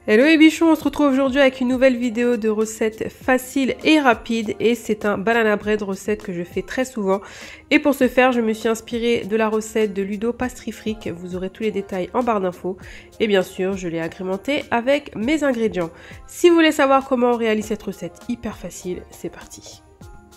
Hello les bichons, on se retrouve aujourd'hui avec une nouvelle vidéo de recettes faciles et rapides et c'est un banana bread recette que je fais très souvent. Et pour ce faire, je me suis inspirée de la recette de Ludo Pastrifric, vous aurez tous les détails en barre d'infos. Et bien sûr, je l'ai agrémentée avec mes ingrédients. Si vous voulez savoir comment on réalise cette recette hyper facile, c'est parti.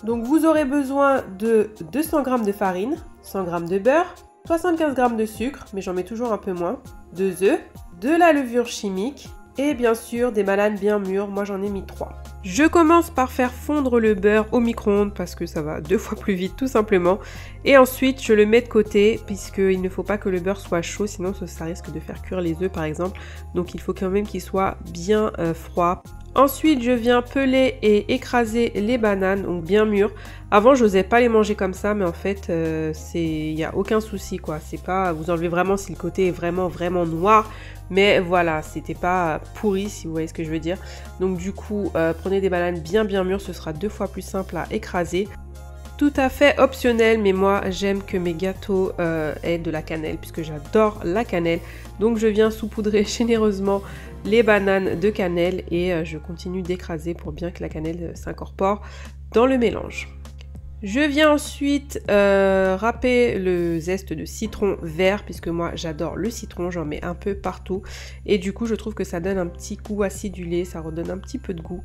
Donc vous aurez besoin de 200 g de farine, 100 g de beurre, 75 g de sucre, mais j'en mets toujours un peu moins, 2 œufs, de la levure chimique, et bien sûr des bananes bien mûres, moi j'en ai mis 3. Je commence par faire fondre le beurre au micro-ondes parce que ça va 2 fois plus vite tout simplement. Et ensuite je le mets de côté puisqu'il ne faut pas que le beurre soit chaud, sinon ça risque de faire cuire les œufs par exemple. Donc il faut quand même qu'il soit bien froid. Ensuite je viens peler et écraser les bananes, donc bien mûres. Avant je n'osais pas les manger comme ça, mais en fait il n'y a aucun souci quoi. C'est pas, vous enlevez vraiment si le côté est vraiment noir. Mais voilà, c'était pas pourri si vous voyez ce que je veux dire. Donc du coup, prenez des bananes bien mûres, ce sera 2 fois plus simple à écraser. Tout à fait optionnel, mais moi j'aime que mes gâteaux aient de la cannelle puisque j'adore la cannelle. Donc je viens saupoudrer généreusement les bananes de cannelle et je continue d'écraser pour bien que la cannelle s'incorpore dans le mélange. Je viens ensuite râper le zeste de citron vert puisque moi j'adore le citron, j'en mets un peu partout et du coup je trouve que ça donne un petit goût acidulé, ça redonne un petit peu de goût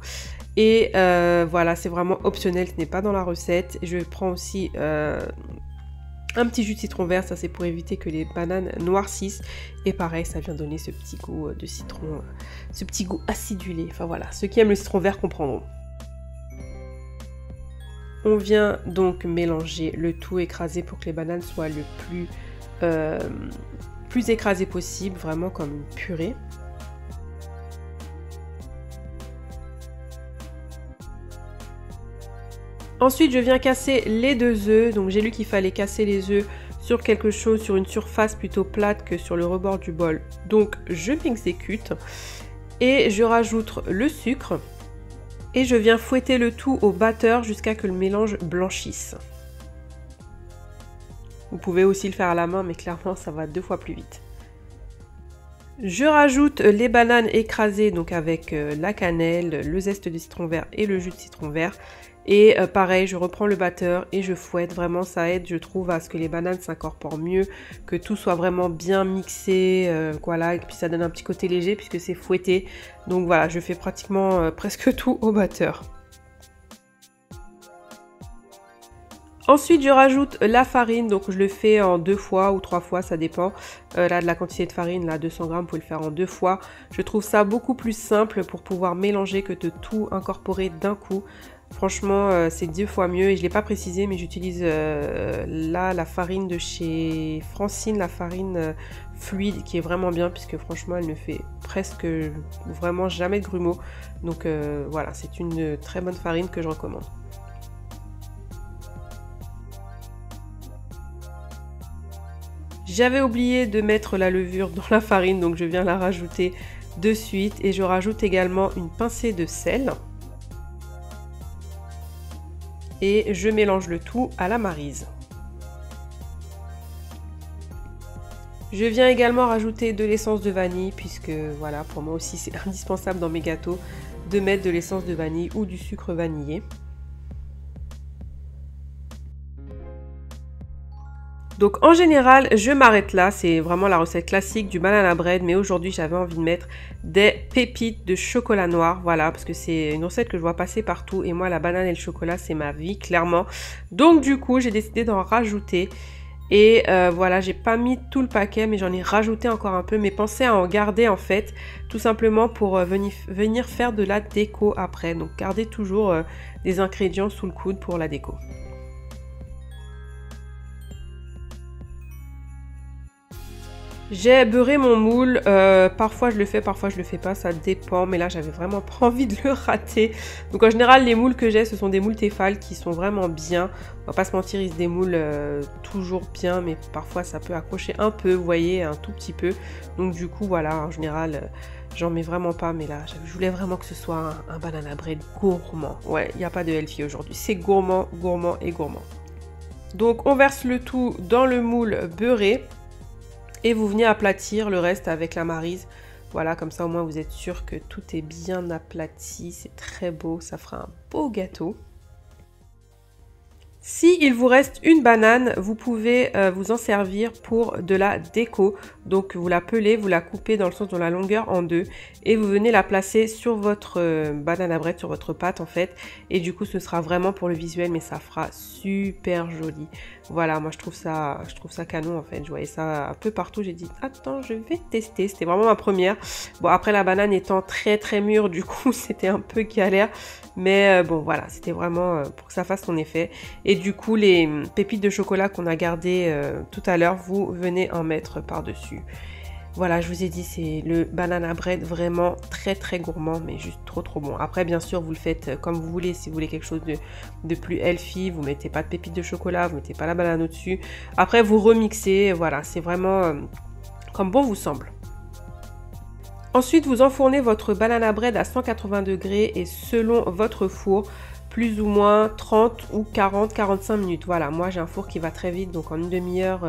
et voilà, c'est vraiment optionnel, ce n'est pas dans la recette. Je prends aussi un petit jus de citron vert, ça c'est pour éviter que les bananes noircissent et pareil ça vient donner ce petit goût de citron, ce petit goût acidulé, enfin voilà, ceux qui aiment le citron vert comprendront. On vient donc mélanger le tout, écraser pour que les bananes soient le plus écrasées possible, vraiment comme une purée. Ensuite, je viens casser les 2 œufs. Donc j'ai lu qu'il fallait casser les œufs sur quelque chose, sur une surface plutôt plate que sur le rebord du bol. Donc je m'exécute et je rajoute le sucre. Et je viens fouetter le tout au batteur jusqu'à que le mélange blanchisse. Vous pouvez aussi le faire à la main, mais clairement ça va 2 fois plus vite. Je rajoute les bananes écrasées, donc avec la cannelle, le zeste de citron vert et le jus de citron vert. Et pareil, je reprends le batteur et je fouette. Vraiment, ça aide, je trouve, à ce que les bananes s'incorporent mieux, que tout soit vraiment bien mixé, voilà. Et puis ça donne un petit côté léger puisque c'est fouetté. Donc voilà, je fais pratiquement presque tout au batteur. Ensuite, je rajoute la farine, donc je le fais en 2 fois ou 3 fois, ça dépend là de la quantité de farine, là 200 g, vous pouvez le faire en 2 fois. Je trouve ça beaucoup plus simple pour pouvoir mélanger que de tout incorporer d'un coup. Franchement, c'est 2 fois mieux et je ne l'ai pas précisé, mais j'utilise là la farine de chez Francine, la farine fluide qui est vraiment bien puisque franchement elle ne fait presque vraiment jamais de grumeaux. Donc voilà, c'est une très bonne farine que je recommande. J'avais oublié de mettre la levure dans la farine, donc je viens la rajouter de suite et je rajoute également une pincée de sel. Et je mélange le tout à la maryse. Je viens également rajouter de l'essence de vanille puisque voilà, pour moi aussi c'est indispensable dans mes gâteaux de mettre de l'essence de vanille ou du sucre vanillé. Donc en général, je m'arrête là, c'est vraiment la recette classique du banana bread, mais aujourd'hui j'avais envie de mettre des pépites de chocolat noir, voilà, parce que c'est une recette que je vois passer partout et moi la banane et le chocolat c'est ma vie, clairement. Donc du coup j'ai décidé d'en rajouter et voilà, j'ai pas mis tout le paquet mais j'en ai rajouté encore un peu, mais pensez à en garder en fait, tout simplement pour venir faire de la déco après, donc gardez toujours des ingrédients sous le coude pour la déco. J'ai beurré mon moule, parfois je le fais, parfois je le fais pas, ça dépend, mais là j'avais vraiment pas envie de le rater. Donc en général les moules que j'ai ce sont des moules Tefal qui sont vraiment bien, on va pas se mentir, ils se démoulent toujours bien, mais parfois ça peut accrocher un peu, vous voyez, un tout petit peu. Donc du coup voilà, en général j'en mets vraiment pas, mais là je voulais vraiment que ce soit un banana bread gourmand. Ouais, il n'y a pas de healthy aujourd'hui, c'est gourmand, gourmand et gourmand. Donc on verse le tout dans le moule beurré. Et vous venez aplatir le reste avec la maryse. Voilà, comme ça au moins vous êtes sûr que tout est bien aplati, c'est très beau, ça fera un beau gâteau. Si il vous reste une banane, vous pouvez vous en servir pour de la déco. Donc vous la pelez, vous la coupez dans le sens de la longueur en deux et vous venez la placer sur votre banane à bread, sur votre pâte en fait. Et du coup ce sera vraiment pour le visuel mais ça fera super joli. Voilà, moi je trouve ça canon en fait. Je voyais ça un peu partout, j'ai dit attends je vais tester. C'était vraiment ma première. Bon après la banane étant très très mûre du coup c'était un peu galère. Mais bon voilà, c'était vraiment pour que ça fasse son effet. Et du coup, les pépites de chocolat qu'on a gardées tout à l'heure, vous venez en mettre par-dessus. Voilà, je vous ai dit, c'est le banana bread vraiment très très gourmand, mais juste trop trop bon. Après, bien sûr, vous le faites comme vous voulez. Si vous voulez quelque chose de plus healthy, vous mettez pas de pépites de chocolat, vous mettez pas la banane au-dessus. Après, vous remixez, voilà, c'est vraiment comme bon vous semble. Ensuite, vous enfournez votre banana bread à 180 degrés et selon votre four, plus ou moins 30 ou 40-45 minutes. Voilà, moi j'ai un four qui va très vite, donc en une demi-heure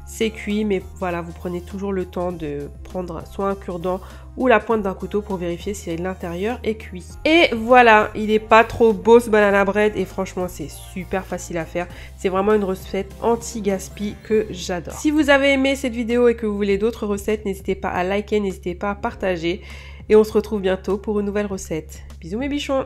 c'est cuit. Mais voilà, vous prenez toujours le temps de prendre soit un cure-dent ou la pointe d'un couteau pour vérifier si l'intérieur est cuit. Et voilà, il est pas trop beau ce banana bread et franchement c'est super facile à faire. C'est vraiment une recette anti-gaspi que j'adore. Si vous avez aimé cette vidéo et que vous voulez d'autres recettes, n'hésitez pas à liker, n'hésitez pas à partager. Et on se retrouve bientôt pour une nouvelle recette. Bisous mes bichons!